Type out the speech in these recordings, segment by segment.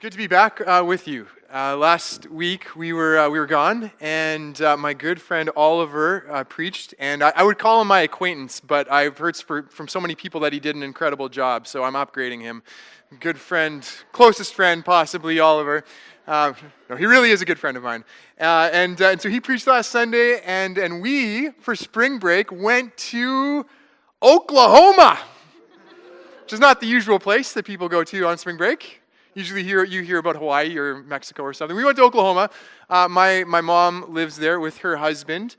Good to be back with you. Last week we were gone, and my good friend Oliver preached, and I would call him my acquaintance, but I've heard from so many people that he did an incredible job, so I'm upgrading him. Good friend, closest friend possibly, Oliver. No, he really is a good friend of mine. And so he preached last Sunday, and we, for spring break, went to Oklahoma, which is not the usual place that people go to on spring break. Usually you hear about Hawaii or Mexico or something. We went to Oklahoma. My mom lives there with her husband.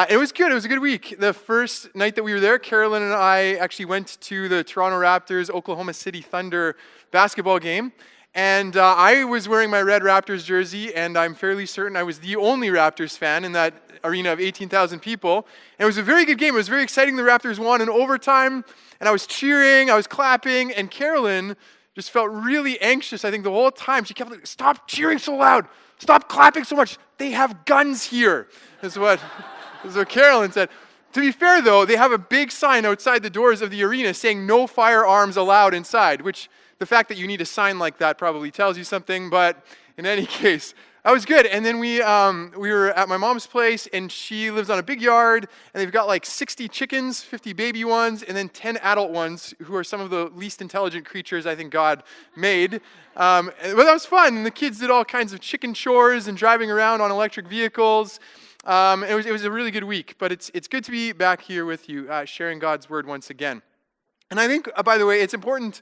It was good. It was a good week. The first night that we were there, Carolyn and I actually went to the Toronto Raptors Oklahoma City Thunder basketball game. And I was wearing my red Raptors jersey, and I'm fairly certain I was the only Raptors fan in that arena of 18,000 people. And it was a very good game. It was very exciting. The Raptors won in overtime, and I was cheering, I was clapping, and Carolyn just felt really anxious, I think, the whole time. She kept like, stop cheering so loud. Stop clapping so much. They have guns here, is what Carolyn said. To be fair, though, they have a big sign outside the doors of the arena saying no firearms allowed inside, which the fact that you need a sign like that probably tells you something, but in any case, that was good. And then we were at my mom's place, and she lives on a big yard, and they've got like 60 chickens, 50 baby ones, and then 10 adult ones, who are some of the least intelligent creatures I think God made. But that was fun, and the kids did all kinds of chicken chores and driving around on electric vehicles. It was a really good week, but it's good to be back here with you, sharing God's word once again. And I think, by the way, it's important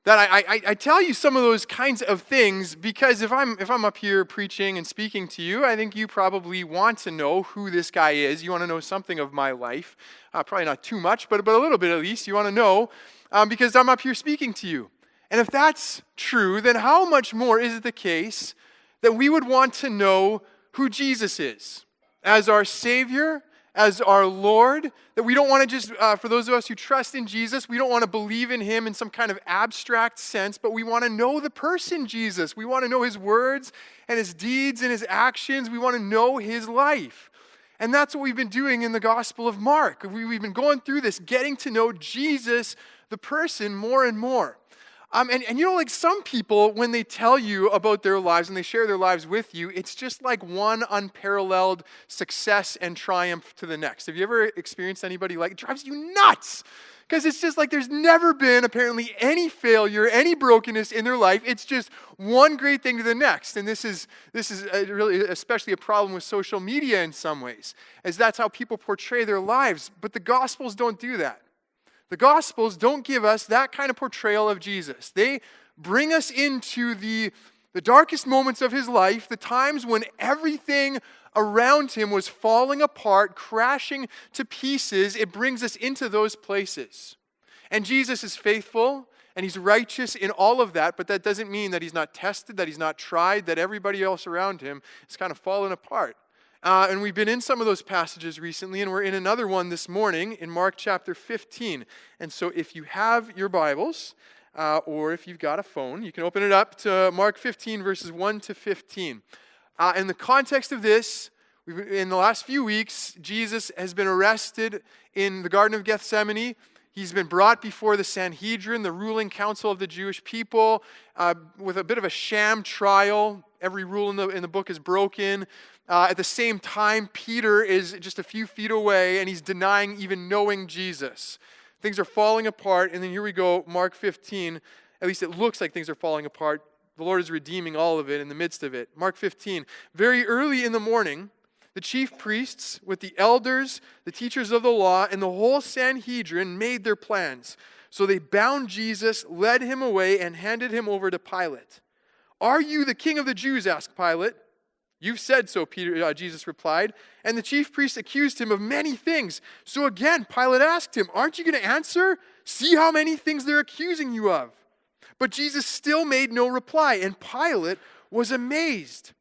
that I tell you some of those kinds of things, because if I'm up here preaching and speaking to you, I think you probably want to know who this guy is. You want to know something of my life. Probably not too much, but a little bit at least. You want to know because I'm up here speaking to you. And if that's true, then how much more is it the case that we would want to know who Jesus is as our Savior, as our Lord, that we don't want to just, for those of us who trust in Jesus, we don't want to believe in Him in some kind of abstract sense, but we want to know the person Jesus. We want to know His words and His deeds and His actions. We want to know His life. And that's what we've been doing in the Gospel of Mark. We've been going through this, getting to know Jesus, the person, more and more. And you know, like some people, when they tell you about their lives and they share their lives with you, it's just like one unparalleled success and triumph to the next. Have you ever experienced anybody like it? Drives you nuts. Because it's just like there's never been apparently any failure, any brokenness in their life. It's just one great thing to the next. And this is really especially a problem with social media in some ways, as that's how people portray their lives. But the Gospels don't do that. The Gospels don't give us that kind of portrayal of Jesus. They bring us into the darkest moments of His life, the times when everything around Him was falling apart, crashing to pieces. It brings us into those places. And Jesus is faithful, and He's righteous in all of that, but that doesn't mean that He's not tested, that He's not tried, that everybody else around Him is kind of falling apart. And we've been in some of those passages recently, and we're in another one this morning in Mark chapter 15. And so if you have your Bibles, or if you've got a phone, you can open it up to Mark 15, verses 1 to 15. In the context of this, in the last few weeks, Jesus has been arrested in the Garden of Gethsemane. He's been brought before the Sanhedrin, the ruling council of the Jewish people, with a bit of a sham trial. Every rule in the book is broken. At the same time, Peter is just a few feet away, and he's denying even knowing Jesus. Things are falling apart, and then here we go, Mark 15. At least it looks like things are falling apart. The Lord is redeeming all of it in the midst of it. Mark 15. Very early in the morning, the chief priests, with the elders, the teachers of the law, and the whole Sanhedrin made their plans. So they bound Jesus, led Him away, and handed Him over to Pilate. "Are you the king of the Jews?" asked Pilate. "You've said so," Jesus replied. And the chief priests accused Him of many things. So again, Pilate asked Him, "Aren't you going to answer? See how many things they're accusing you of." But Jesus still made no reply, and Pilate was amazed.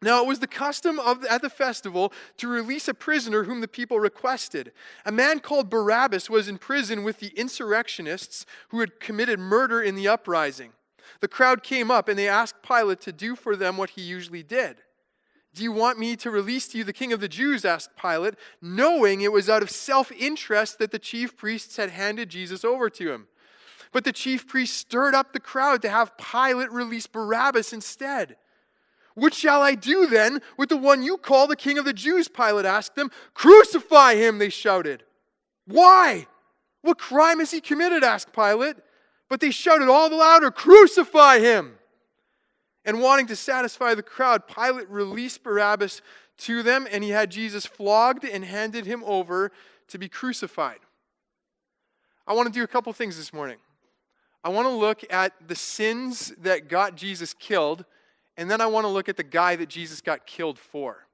Now it was the custom at the festival to release a prisoner whom the people requested. A man called Barabbas was in prison with the insurrectionists who had committed murder in the uprising. The crowd came up, and they asked Pilate to do for them what he usually did. "Do you want me to release to you the king of the Jews?" asked Pilate, knowing it was out of self-interest that the chief priests had handed Jesus over to him. But the chief priests stirred up the crowd to have Pilate release Barabbas instead. "What shall I do then with the one you call the king of the Jews?" Pilate asked them. "Crucify him," they shouted. "Why? What crime has he committed?" asked Pilate. But they shouted all the louder, "Crucify him!" And wanting to satisfy the crowd, Pilate released Barabbas to them, and he had Jesus flogged and handed him over to be crucified. I want to do a couple things this morning. I want to look at the sins that got Jesus killed, and then I want to look at the guy that Jesus got killed for.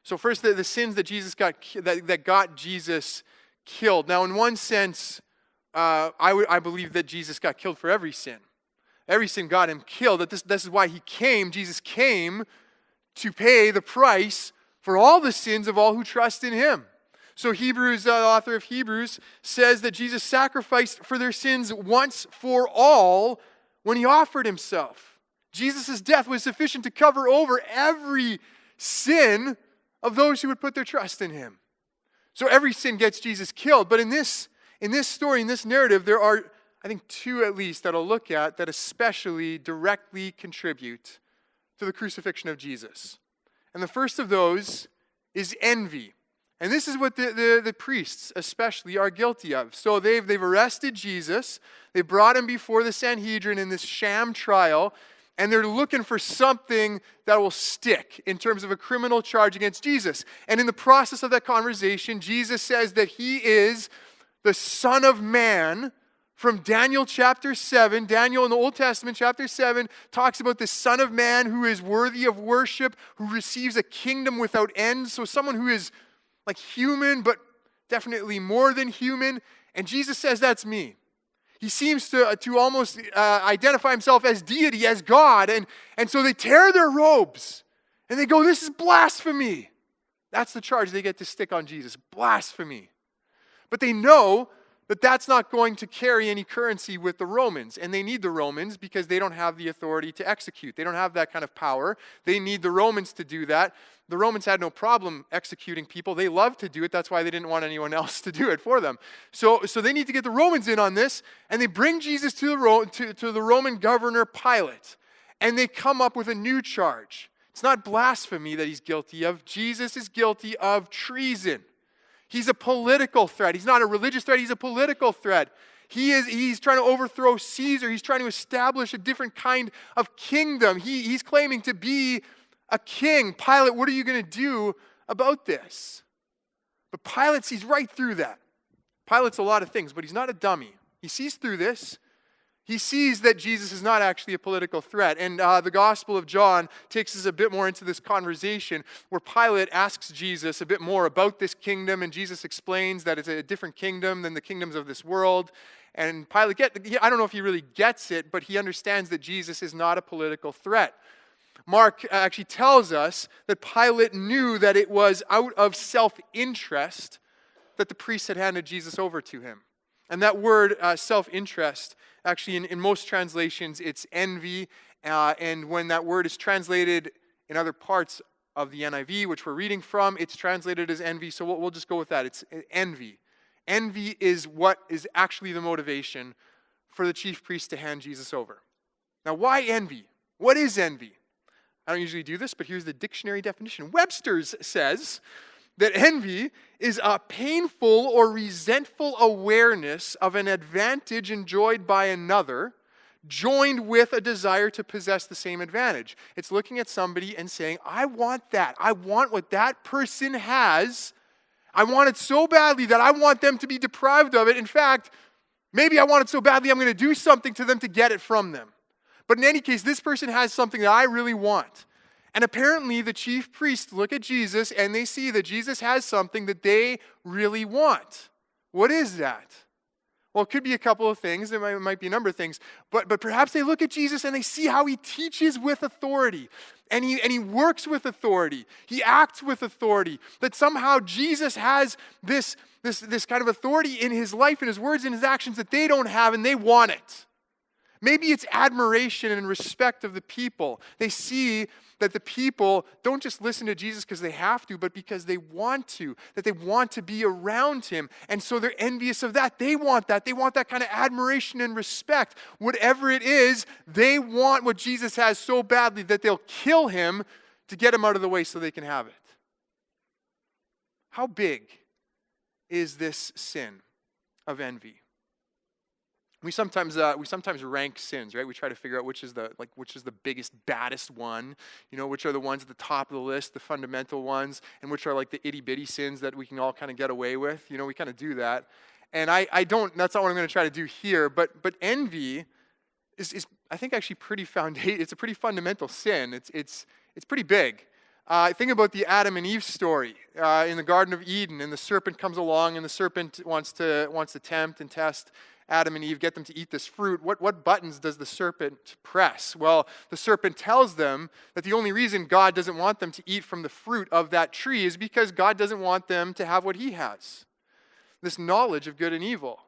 So first, the sins that that got Jesus killed. Now, in one sense, I believe that Jesus got killed for every sin. Every sin got him killed. That this is why he came. Jesus came to pay the price for all the sins of all who trust in him. So Hebrews, the author of Hebrews, says that Jesus sacrificed for their sins once for all when he offered himself. Jesus' death was sufficient to cover over every sin of those who would put their trust in him. So every sin gets Jesus killed. But in this story, in this narrative, there are, I think, two at least that I'll look at that especially directly contribute to the crucifixion of Jesus. And the first of those is envy. And this is what the priests especially are guilty of. So they've arrested Jesus. They brought him before the Sanhedrin in this sham trial. And they're looking for something that will stick in terms of a criminal charge against Jesus. And in the process of that conversation, Jesus says that he is the Son of Man. From Daniel chapter 7, Daniel in the Old Testament chapter 7 talks about the Son of Man who is worthy of worship, who receives a kingdom without end. So someone who is like human, but definitely more than human. And Jesus says, that's me. He seems to almost identify himself as deity, as God. And so they tear their robes and they go, this is blasphemy. That's the charge they get to stick on Jesus, blasphemy. But they know that that's not going to carry any currency with the Romans. And they need the Romans because they don't have the authority to execute. They don't have that kind of power. They need the Romans to do that. The Romans had no problem executing people. They loved to do it. That's why they didn't want anyone else to do it for them. So they need to get the Romans in on this. And they bring Jesus to the Roman governor Pilate. And they come up with a new charge. It's not blasphemy that he's guilty of. Jesus is guilty of treason. He's a political threat. He's not a religious threat. He's a political threat. He's trying to overthrow Caesar. He's trying to establish a different kind of kingdom. He's claiming to be a king. Pilate, what are you going to do about this? But Pilate sees right through that. Pilate's a lot of things, but he's not a dummy. He sees through this. He sees that Jesus is not actually a political threat. And the Gospel of John takes us a bit more into this conversation where Pilate asks Jesus a bit more about this kingdom, and Jesus explains that it's a different kingdom than the kingdoms of this world. And Pilate, I don't know if he really gets it, but he understands that Jesus is not a political threat. Mark actually tells us that Pilate knew that it was out of self-interest that the priests had handed Jesus over to him. And that word, self-interest, actually in most translations, it's envy. And when that word is translated in other parts of the NIV, which we're reading from, it's translated as envy. So we'll just go with that. It's envy. Envy is what is actually the motivation for the chief priest to hand Jesus over. Now, why envy? What is envy? I don't usually do this, but here's the dictionary definition. Webster's says that envy is a painful or resentful awareness of an advantage enjoyed by another, joined with a desire to possess the same advantage. It's looking at somebody and saying, I want that. I want what that person has. I want it so badly that I want them to be deprived of it. In fact, maybe I want it so badly I'm going to do something to them to get it from them. But in any case, this person has something that I really want. And apparently the chief priests look at Jesus and they see that Jesus has something that they really want. What is that? Well, it could be a couple of things. There might be a number of things. But perhaps they look at Jesus and they see how he teaches with authority. And he works with authority. He acts with authority. That somehow Jesus has this kind of authority in his life, in his words, in his actions that they don't have, and they want it. Maybe it's admiration and respect of the people. They see that the people don't just listen to Jesus because they have to, but because they want to, that they want to be around him. And so they're envious of that. They want that. They want that kind of admiration and respect. Whatever it is, they want what Jesus has so badly that they'll kill him to get him out of the way so they can have it. How big is this sin of envy? We sometimes rank sins, right? We try to figure out which is the biggest, baddest one. Which are the ones at the top of the list, the fundamental ones, and which are like the itty bitty sins that we can all kind of get away with. We kind of do that, and I don't. That's not what I'm going to try to do here. But envy is I think actually pretty It's a pretty fundamental sin. It's pretty big. Think about the Adam and Eve story in the Garden of Eden, and the serpent comes along, and the serpent wants to tempt and test Adam and Eve, get them to eat this fruit. What buttons does the serpent press? Well, the serpent tells them that the only reason God doesn't want them to eat from the fruit of that tree is because God doesn't want them to have what he has, this knowledge of good and evil.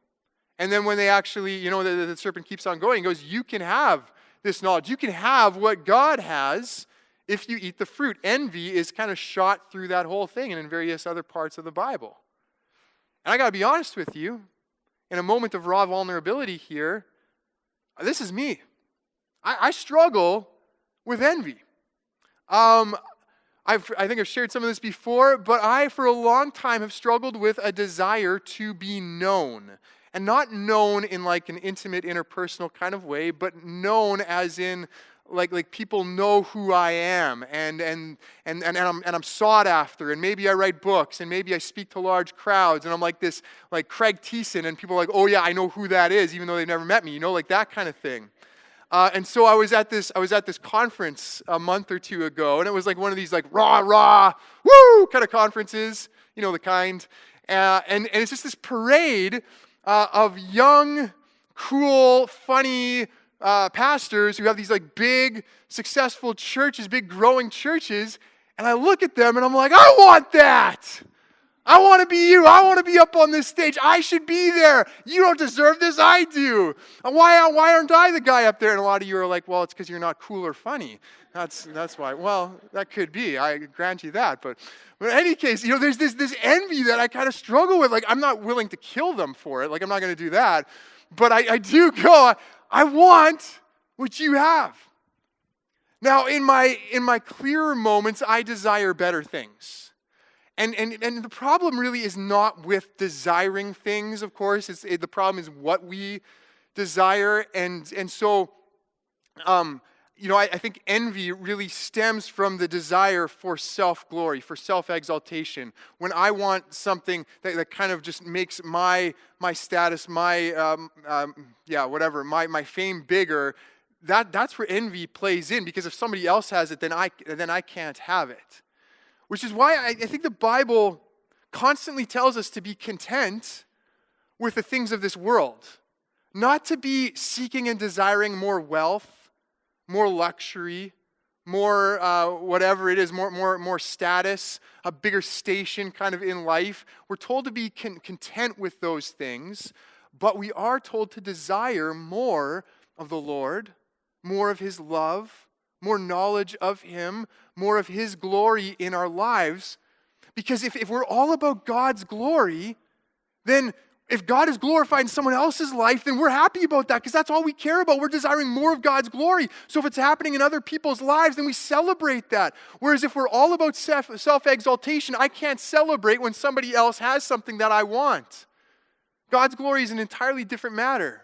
And then when they actually, the serpent keeps on going, he goes, you can have this knowledge. You can have what God has if you eat the fruit. Envy is kind of shot through that whole thing and in various other parts of the Bible. And I got to be honest with you, in a moment of raw vulnerability here, this is me. I struggle with envy. I think I've shared some of this before, but I, for a long time, have struggled with a desire to be known. And not known in like an intimate, interpersonal kind of way, but known as in like people know who I am, and I'm sought after, and maybe I write books, and maybe I speak to large crowds, and I'm like this, like Craig Thiessen, and people are like, oh yeah, I know who that is, even though they've never met me, like that kind of thing. And so I was at this conference a month or two ago, and it was like one of these like rah woo kind of conferences, the kind, and it's just this parade of young, cool, funny pastors who have these like big, successful churches, big growing churches, and I look at them and I'm like, I want that. I want to be you. I want to be up on this stage. I should be there. You don't deserve this. I do. Why aren't I the guy up there? And a lot of you are like, well, it's because you're not cool or funny. That's why. Well, that could be. I grant you that. But in any case, there's this envy that I kind of struggle with. Like, I'm not willing to kill them for it. Like, I'm not going to do that. But I do go, I want what you have. Now, in my clearer moments, I desire better things. And the problem really is not with desiring things, of course. The problem is what we desire. And so, I think envy really stems from the desire for self-glory, for self-exaltation. When I want something that kind of just makes my status, my fame bigger, that's where envy plays in. Because if somebody else has it, then I can't have it. Which is why I think the Bible constantly tells us to be content with the things of this world, not to be seeking and desiring more wealth, more luxury, more whatever it is, more status, a bigger station kind of in life. We're told to be content with those things, but we are told to desire more of the Lord, more of his love, more knowledge of him, more of his glory in our lives. Because if we're all about God's glory, then if God is glorified in someone else's life, then we're happy about that because that's all we care about. We're desiring more of God's glory. So if it's happening in other people's lives, then we celebrate that. Whereas if we're all about self-exaltation, I can't celebrate when somebody else has something that I want. God's glory is an entirely different matter.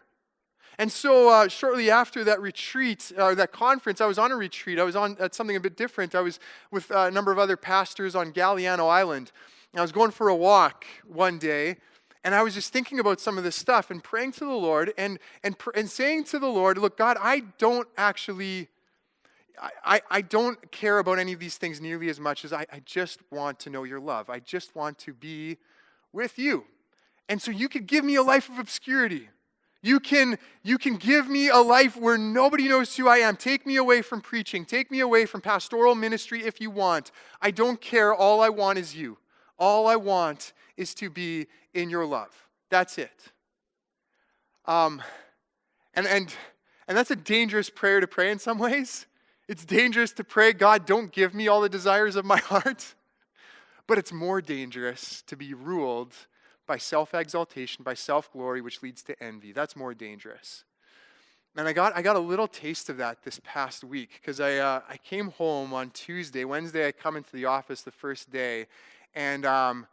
And so shortly after that retreat, that conference, I was on a retreat. I was at something a bit different. I was with a number of other pastors on Galliano Island. I was going for a walk one day, and I was just thinking about some of this stuff and praying to the Lord and saying to the Lord, look, God, I don't care about any of these things nearly as much as I just want to know your love. I just want to be with you. And so you could give me a life of obscurity. You can give me a life where nobody knows who I am. Take me away from preaching. Take me away from pastoral ministry if you want. I don't care. All I want is you. All I want is to be in your love. That's it. And And that's a dangerous prayer to pray in some ways. It's dangerous to pray, God, don't give me all the desires of my heart. But it's more dangerous to be ruled by self-exaltation, by self-glory, which leads to envy. That's more dangerous. And I got a little taste of that this past week because I came home on Tuesday. Wednesday, I come into the office the first day, and I'm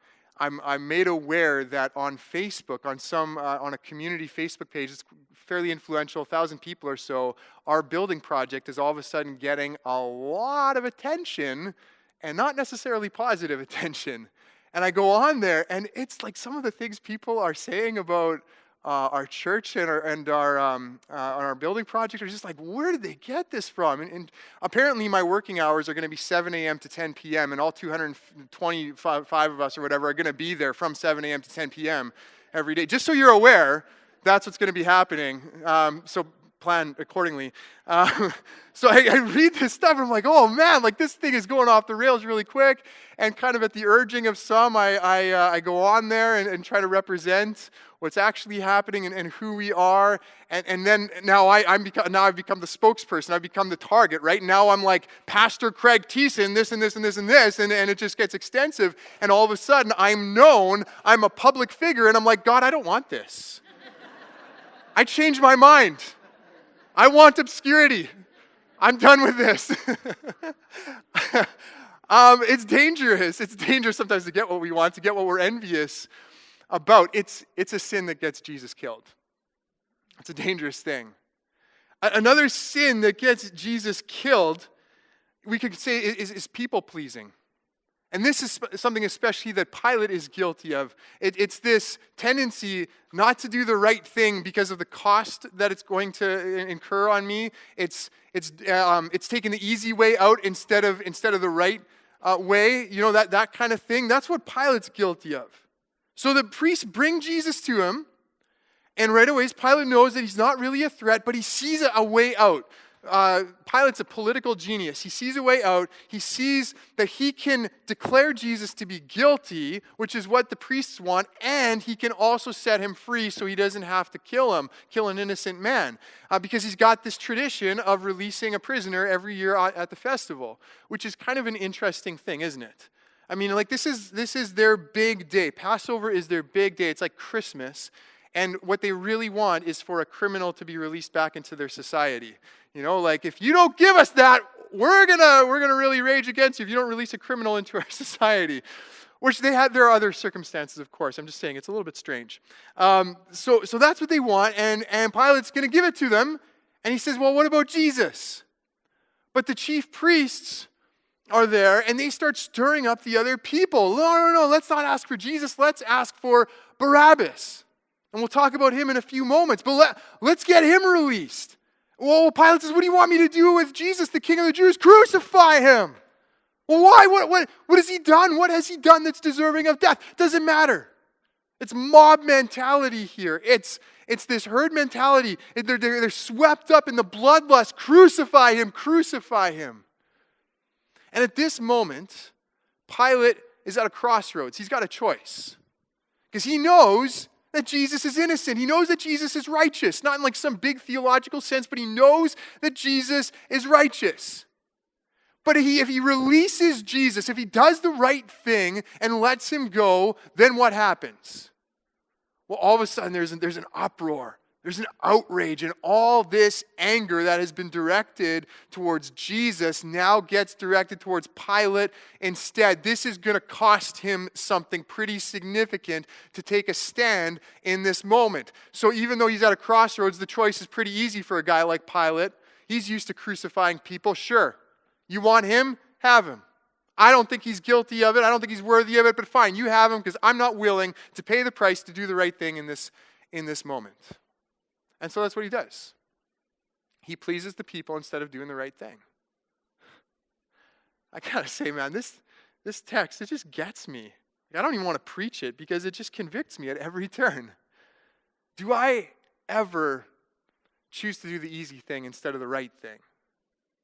made aware that on Facebook, on a community Facebook page, it's fairly influential, 1,000 people or so, our building project is all of a sudden getting a lot of attention, and not necessarily positive attention. And I go on there, and it's like some of the things people are saying about our church and our building project are just like, where did they get this from? And apparently my working hours are going to be 7 a.m. to 10 p.m., and all 225 of us or whatever are going to be there from 7 a.m. to 10 p.m. every day. Just so you're aware, that's what's going to be happening. So plan accordingly. So I read this stuff and I'm like, oh man, like this thing is going off the rails really quick. And kind of at the urging of some, I go on there and try to represent what's actually happening and who we are. And then now I've become the spokesperson. I've become the target, right? Now I'm like Pastor Craig Thiessen, this and this and this and this, and it just gets extensive. And all of a sudden I'm known, I'm a public figure, and I'm like, God, I don't want this. I changed my mind. I want obscurity. I'm done with this. It's dangerous. It's dangerous sometimes to get what we want, to get what we're envious about. It's a sin that gets Jesus killed. It's a dangerous thing. Another sin that gets Jesus killed, we could say, is people-pleasing. And this is something especially that Pilate is guilty of. It's this tendency not to do the right thing because of the cost that it's going to incur on me. It's taking the easy way out instead of the right way. You know, that kind of thing. That's what Pilate's guilty of. So the priests bring Jesus to him, and right away Pilate knows that he's not really a threat, but he sees a way out. Pilate's a political genius. He sees a way out. He sees that he can declare Jesus to be guilty, which is what the priests want, and he can also set him free so he doesn't have to kill an innocent man, because he's got this tradition of releasing a prisoner every year at the festival, which is kind of an interesting thing, isn't it? I mean, like this is their big day. Passover is their big day. It's like Christmas. And what they really want is for a criminal to be released back into their society. You know, like if you don't give us that, we're gonna really rage against you if you don't release a criminal into our society. Which there are other circumstances, of course. I'm just saying it's a little bit strange. So that's what they want, and Pilate's gonna give it to them, and he says, well, what about Jesus? But the chief priests are there, and they start stirring up the other people. No, let's not ask for Jesus. Let's ask for Barabbas. And we'll talk about him in a few moments. But let's get him released. Well, Pilate says, what do you want me to do with Jesus, the King of the Jews? Crucify him. Well, why? What has he done? What has he done that's deserving of death? Doesn't matter. It's mob mentality here. It's this herd mentality. They're swept up in the bloodlust. Crucify him, crucify him. And at this moment, Pilate is at a crossroads. He's got a choice. Because he knows that Jesus is innocent. He knows that Jesus is righteous. Not in like some big theological sense, but he knows that Jesus is righteous. But if he releases Jesus, if he does the right thing and lets him go, then what happens? Well, all of a sudden there's an uproar. There's an outrage, and all this anger that has been directed towards Jesus now gets directed towards Pilate instead. This is going to cost him something pretty significant to take a stand in this moment. So even though he's at a crossroads, the choice is pretty easy for a guy like Pilate. He's used to crucifying people. Sure, you want him? Have him. I don't think he's guilty of it. I don't think he's worthy of it, but fine, you have him because I'm not willing to pay the price to do the right thing in this moment. And so that's what he does. He pleases the people instead of doing the right thing. I gotta say, man, this text, it just gets me. I don't even want to preach it because it just convicts me at every turn. Do I ever choose to do the easy thing instead of the right thing?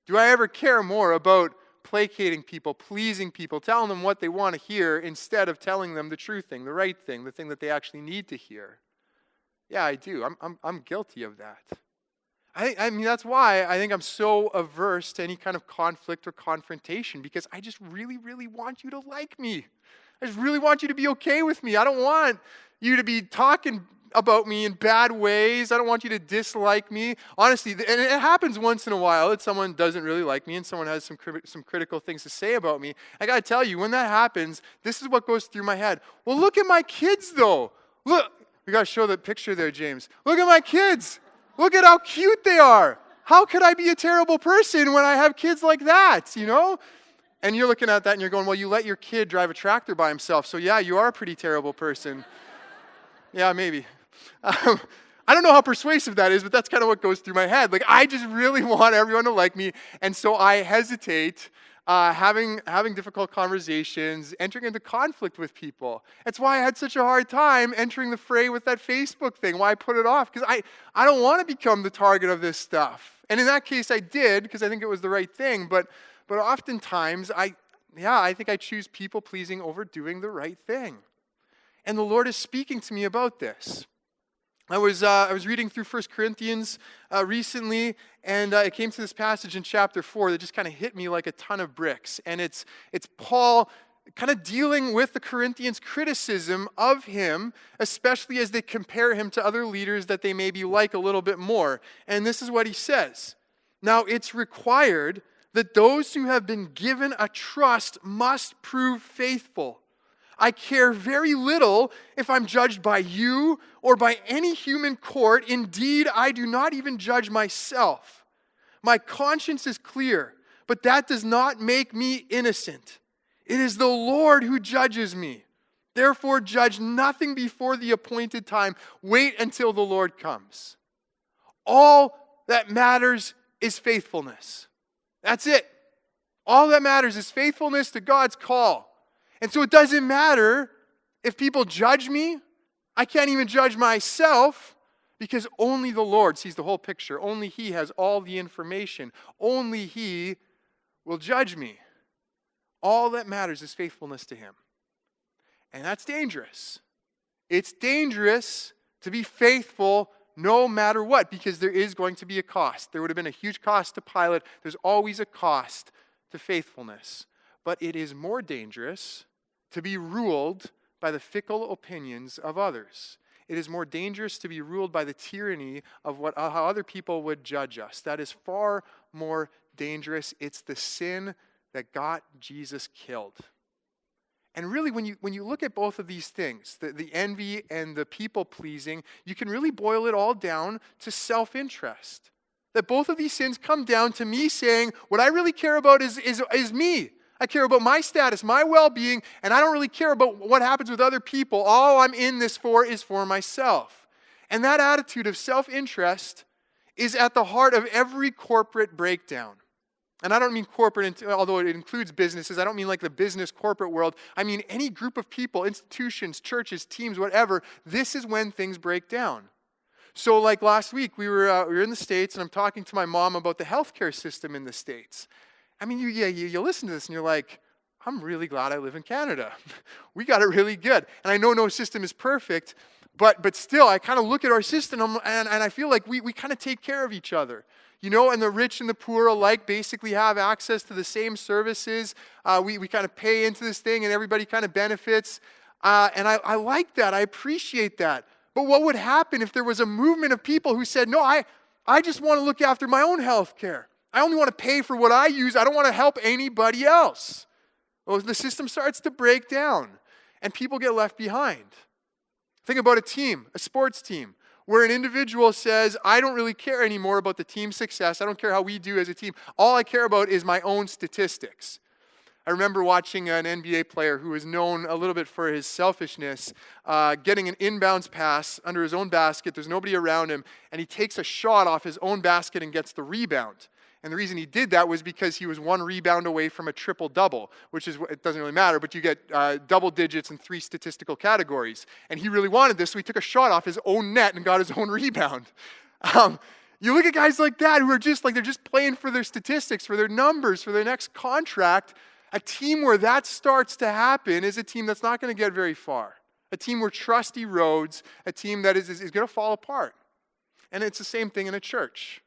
Do I ever care more about placating people, pleasing people, telling them what they want to hear instead of telling them the true thing, the right thing, the thing that they actually need to hear? Yeah, I do. I'm guilty of that. I mean, that's why I think I'm so averse to any kind of conflict or confrontation, because I just really, really want you to like me. I just really want you to be okay with me. I don't want you to be talking about me in bad ways. I don't want you to dislike me. Honestly, and it happens once in a while that someone doesn't really like me and someone has some critical things to say about me. I got to tell you, when that happens, this is what goes through my head. Well, look at my kids, though. Look, we got to show the picture there, James. Look at my kids. Look at how cute they are. How could I be a terrible person when I have kids like that, you know? And you're looking at that and you're going, well, you let your kid drive a tractor by himself, so yeah, you are a pretty terrible person. Yeah, maybe. I don't know how persuasive that is, but that's kind of what goes through my head. Like, I just really want everyone to like me, and so I hesitate having difficult conversations, entering into conflict with people. That's why I had such a hard time entering the fray with that Facebook thing, why I put it off, because I don't want to become the target of this stuff. And in that case, I did, because I think it was the right thing, but oftentimes, I think I choose people-pleasing over doing the right thing. And the Lord is speaking to me about this. I was reading through 1 Corinthians recently, and it came to this passage in chapter 4 that just kind of hit me like a ton of bricks. And it's Paul kind of dealing with the Corinthians' criticism of him, especially as they compare him to other leaders that they maybe like a little bit more. And this is what he says. Now, it's required that those who have been given a trust must prove faithful. I care very little if I'm judged by you or by any human court. Indeed, I do not even judge myself. My conscience is clear, but that does not make me innocent. It is the Lord who judges me. Therefore, judge nothing before the appointed time. Wait until the Lord comes. All that matters is faithfulness. That's it. All that matters is faithfulness to God's call. And so it doesn't matter if people judge me. I can't even judge myself, because only the Lord sees the whole picture. Only He has all the information. Only He will judge me. All that matters is faithfulness to Him. And that's dangerous. It's dangerous to be faithful no matter what, because there is going to be a cost. There would have been a huge cost to Pilate. There's always a cost to faithfulness. But it is more dangerous to be ruled by the fickle opinions of others. It is more dangerous to be ruled by the tyranny of how other people would judge us. That is far more dangerous. It's the sin that got Jesus killed. And really, when you look at both of these things, the envy and the people-pleasing, you can really boil it all down to self-interest. That both of these sins come down to me saying, what I really care about is me. I care about my status, my well-being, and I don't really care about what happens with other people. All I'm in this for is for myself. And that attitude of self-interest is at the heart of every corporate breakdown. And I don't mean corporate, although it includes businesses. I don't mean like the business corporate world. I mean any group of people, institutions, churches, teams, whatever. This is when things break down. So like last week, we were in the States, and I'm talking to my mom about the healthcare system in the States. I mean, you listen to this and you're like, I'm really glad I live in Canada. We got it really good. And I know no system is perfect, but still, I kind of look at our system and I feel like we kind of take care of each other. You know, and the rich and the poor alike basically have access to the same services. We kind of pay into this thing and everybody kind of benefits. And I like that. I appreciate that. But what would happen if there was a movement of people who said, no, I just want to look after my own health care. I only want to pay for what I use. I don't want to help anybody else. Well, the system starts to break down and people get left behind. Think about a team, a sports team, where an individual says, I don't really care anymore about the team's success. I don't care how we do as a team. All I care about is my own statistics. I remember watching an NBA player who was known a little bit for his selfishness, getting an inbounds pass under his own basket. There's nobody around him, and he takes a shot off his own basket and gets the rebound. And the reason he did that was because he was one rebound away from a triple-double, which is, it doesn't really matter, but you get double digits in 3 statistical categories. And he really wanted this, so he took a shot off his own net and got his own rebound. You look at guys like that who are just like, they're just playing for their statistics, for their numbers, for their next contract. A team where that starts to happen is a team that's not going to get very far. A team where trust erodes, a team that is going to fall apart. And it's the same thing in a church.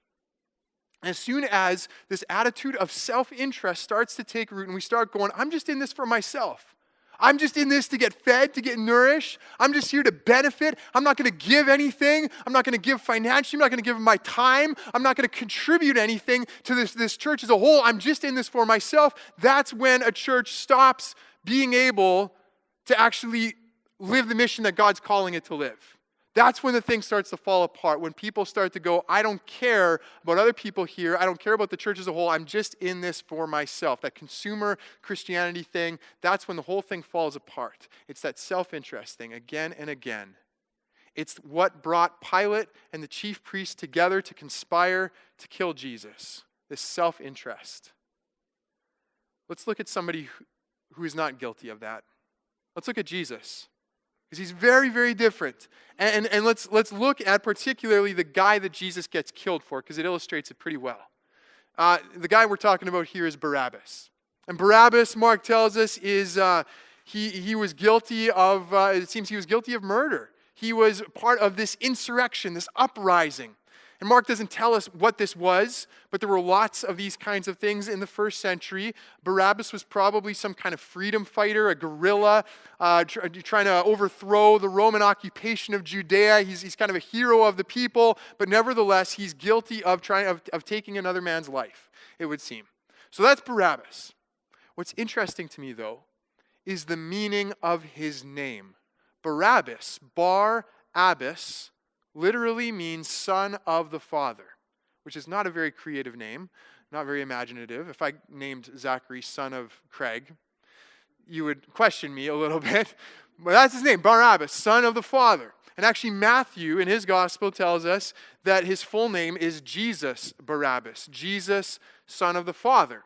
As soon as this attitude of self-interest starts to take root and we start going, I'm just in this for myself. I'm just in this to get fed, to get nourished. I'm just here to benefit. I'm not going to give anything. I'm not going to give financially. I'm not going to give my time. I'm not going to contribute anything to this church as a whole. I'm just in this for myself. That's when a church stops being able to actually live the mission that God's calling it to live. That's when the thing starts to fall apart, when people start to go, I don't care about other people here. I don't care about the church as a whole. I'm just in this for myself. That consumer Christianity thing, that's when the whole thing falls apart. It's that self-interest thing again and again. It's what brought Pilate and the chief priests together to conspire to kill Jesus, this self-interest. Let's look at somebody who is not guilty of that. Let's look at Jesus. Because he's very, very different. And let's look at particularly the guy that Jesus gets killed for, because it illustrates it pretty well. The guy we're talking about here is Barabbas. And Barabbas, Mark tells us, is he was guilty of, it seems he was guilty of murder. He was part of this insurrection, this uprising. And Mark doesn't tell us what this was, but there were lots of these kinds of things in the first century. Barabbas was probably some kind of freedom fighter, a guerrilla, trying to overthrow the Roman occupation of Judea. He's kind of a hero of the people, but nevertheless, he's guilty of taking another man's life, it would seem. So that's Barabbas. What's interesting to me, though, is the meaning of his name. Barabbas, Bar-Abbas, literally means son of the Father, which is not a very creative name, not very imaginative. If I named Zachary son of Craig, you would question me a little bit. But that's his name, Barabbas, son of the Father. And actually Matthew in his gospel tells us that his full name is Jesus Barabbas, Jesus, son of the Father.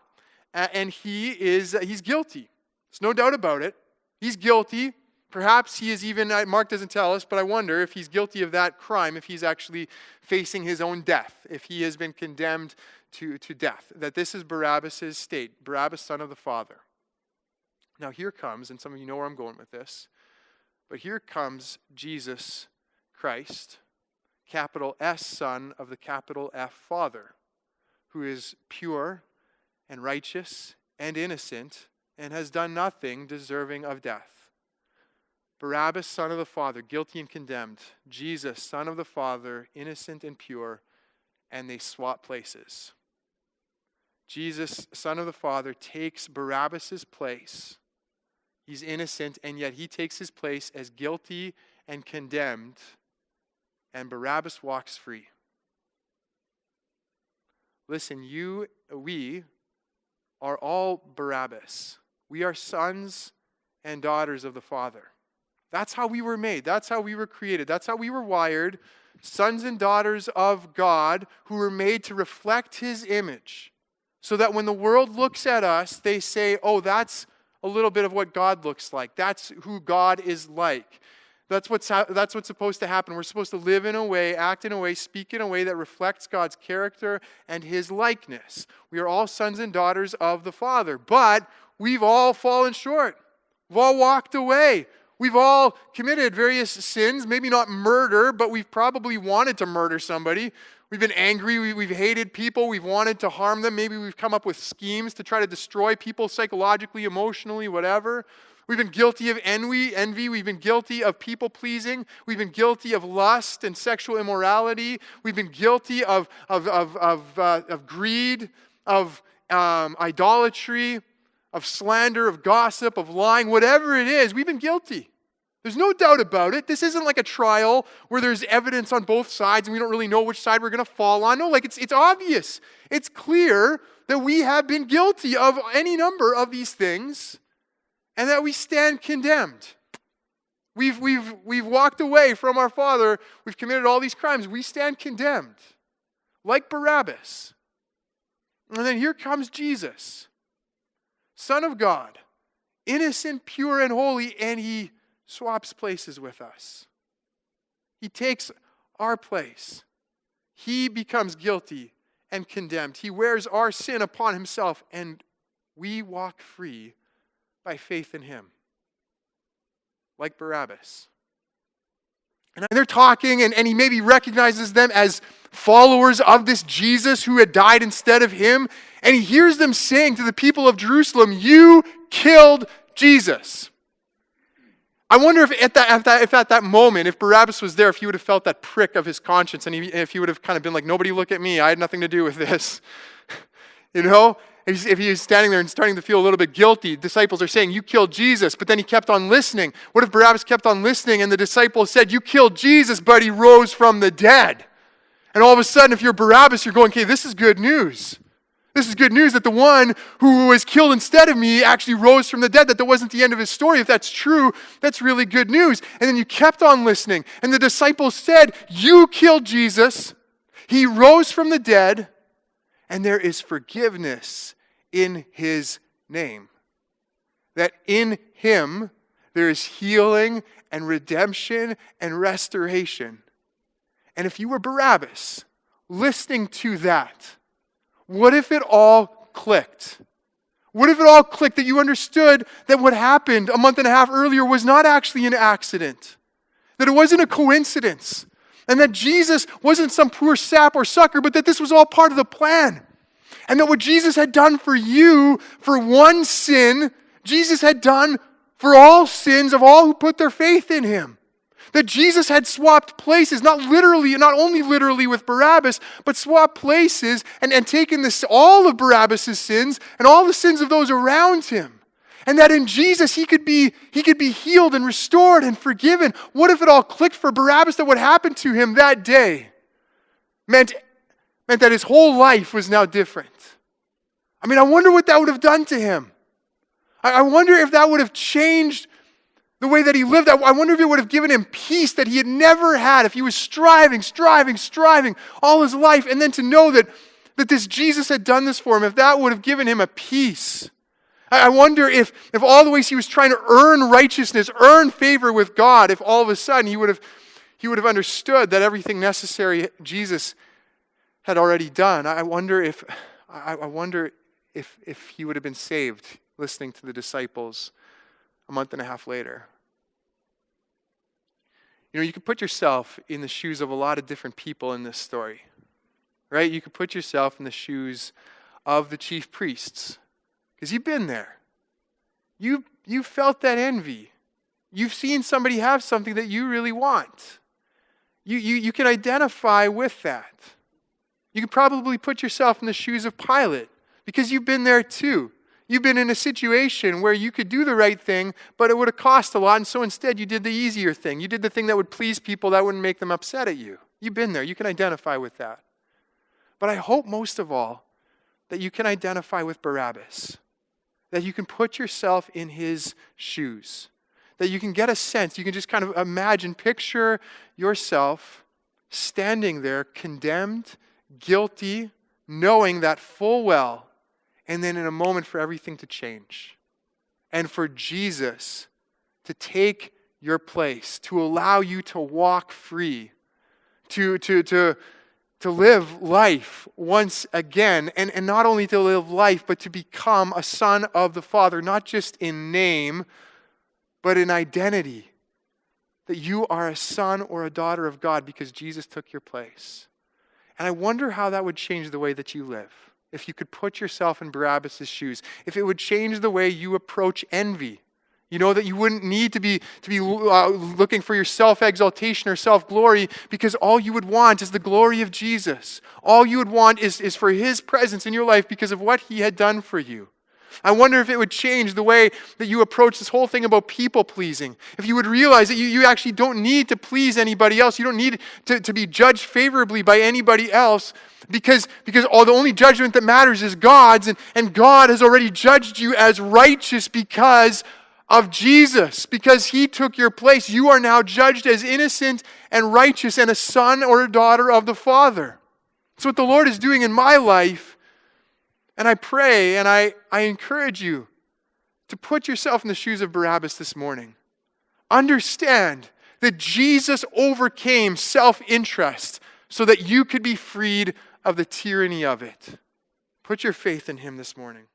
And he's guilty. There's no doubt about it. He's guilty. Perhaps he is even, Mark doesn't tell us, but I wonder if he's guilty of that crime, if he's actually facing his own death, if he has been condemned to death. That this is Barabbas' state, Barabbas, son of the Father. Now here comes, and some of you know where I'm going with this, but here comes Jesus Christ, capital S, son of the capital F, Father, who is pure and righteous and innocent and has done nothing deserving of death. Barabbas, son of the Father, guilty and condemned. Jesus, son of the Father, innocent and pure, and they swap places. Jesus, son of the Father, takes Barabbas' place. He's innocent, and yet he takes his place as guilty and condemned, and Barabbas walks free. Listen, we are all Barabbas. We are sons and daughters of the Father. That's how we were made. That's how we were created. That's how we were wired. Sons and daughters of God who were made to reflect his image. So that when the world looks at us, they say, oh, that's a little bit of what God looks like. That's who God is like. That's what's supposed to happen. We're supposed to live in a way, act in a way, speak in a way that reflects God's character and his likeness. We are all sons and daughters of the Father. But we've all fallen short. We've all walked away. We've all committed various sins, maybe not murder, but we've probably wanted to murder somebody. We've been angry, we've hated people, we've wanted to harm them. Maybe we've come up with schemes to try to destroy people psychologically, emotionally, whatever. We've been guilty of envy. We've been guilty of people-pleasing. We've been guilty of lust and sexual immorality. We've been guilty of greed, of idolatry, of slander, of gossip, of lying, whatever it is, we've been guilty. There's no doubt about it. This isn't like a trial where there's evidence on both sides and we don't really know which side we're going to fall on. No, it's obvious. It's clear that we have been guilty of any number of these things and that we stand condemned. We've walked away from our Father. We've committed all these crimes. We stand condemned, like Barabbas. And then here comes Jesus, Son of God, innocent, pure, and holy, and he swaps places with us. He takes our place. He becomes guilty and condemned. He wears our sin upon himself, and we walk free by faith in him, like Barabbas. And they're talking, and he maybe recognizes them as followers of this Jesus who had died instead of him. And he hears them saying to the people of Jerusalem, "You killed Jesus." I wonder if at that moment, if Barabbas was there, if he would have felt that prick of his conscience, and if he would have kind of been like, "Nobody look at me, I had nothing to do with this." You know? If he was standing there and starting to feel a little bit guilty, disciples are saying, "You killed Jesus," but then he kept on listening. What if Barabbas kept on listening and the disciples said, "You killed Jesus, but he rose from the dead"? And all of a sudden, if you're Barabbas, you're going, "Okay, this is good news. This is good news that the one who was killed instead of me actually rose from the dead, that wasn't the end of his story. If that's true, that's really good news." And then you kept on listening, and the disciples said, "You killed Jesus, he rose from the dead, and there is forgiveness in his name." That in him there is healing and redemption and restoration. And if you were Barabbas, listening to that, what if it all clicked? What if it all clicked that you understood that what happened a month and a half earlier was not actually an accident? That it wasn't a coincidence? And that Jesus wasn't some poor sap or sucker, but that this was all part of the plan? And that what Jesus had done for you, for one sin, Jesus had done for all sins of all who put their faith in him. That Jesus had swapped places, not only literally with Barabbas, but swapped places and taken all of Barabbas' sins and all the sins of those around him. And that in Jesus he could be healed and restored and forgiven. What if it all clicked for Barabbas that what happened to him that day meant that his whole life was now different? I mean, I wonder what that would have done to him. I wonder if that would have changed the way that he lived. I wonder if it would have given him peace that he had never had, if he was striving all his life, and then to know that this Jesus had done this for him, if that would have given him a peace. I wonder if all the ways he was trying to earn righteousness, earn favor with God, if all of a sudden he would have understood that everything necessary Jesus had already done. I wonder if he would have been saved listening to the disciples a month and a half later. You know, you could put yourself in the shoes of a lot of different people in this story, right? You could put yourself in the shoes of the chief priests, because you've been there. You felt that envy. You've seen somebody have something that you really want. You can identify with that. You could probably put yourself in the shoes of Pilate, because you've been there too. You've been in a situation where you could do the right thing, but it would have cost a lot, and so instead you did the easier thing. You did the thing that would please people, that wouldn't make them upset at you. You've been there. You can identify with that. But I hope most of all that you can identify with Barabbas, that you can put yourself in his shoes, that you can get a sense, you can just kind of imagine, picture yourself standing there condemned, guilty, knowing that full well, and then in a moment for everything to change. And for Jesus to take your place, to allow you to walk free, to live life once again, and not only to live life, but to become a son of the Father, not just in name, but in identity. That you are a son or a daughter of God because Jesus took your place. And I wonder how that would change the way that you live. If you could put yourself in Barabbas' shoes, if it would change the way you approach envy. You know, that you wouldn't need to be looking for your self-exaltation or self-glory, because all you would want is the glory of Jesus. All you would want is for his presence in your life because of what he had done for you. I wonder if it would change the way that you approach this whole thing about people-pleasing. If you would realize that you actually don't need to please anybody else. You don't need to be judged favorably by anybody else, because the only judgment that matters is God's, and God has already judged you as righteous because of Jesus, because he took your place. You are now judged as innocent and righteous and a son or a daughter of the Father. That's what the Lord is doing in my life. And I pray and I encourage you to put yourself in the shoes of Barabbas this morning. Understand that Jesus overcame self-interest so that you could be freed of the tyranny of it. Put your faith in him this morning.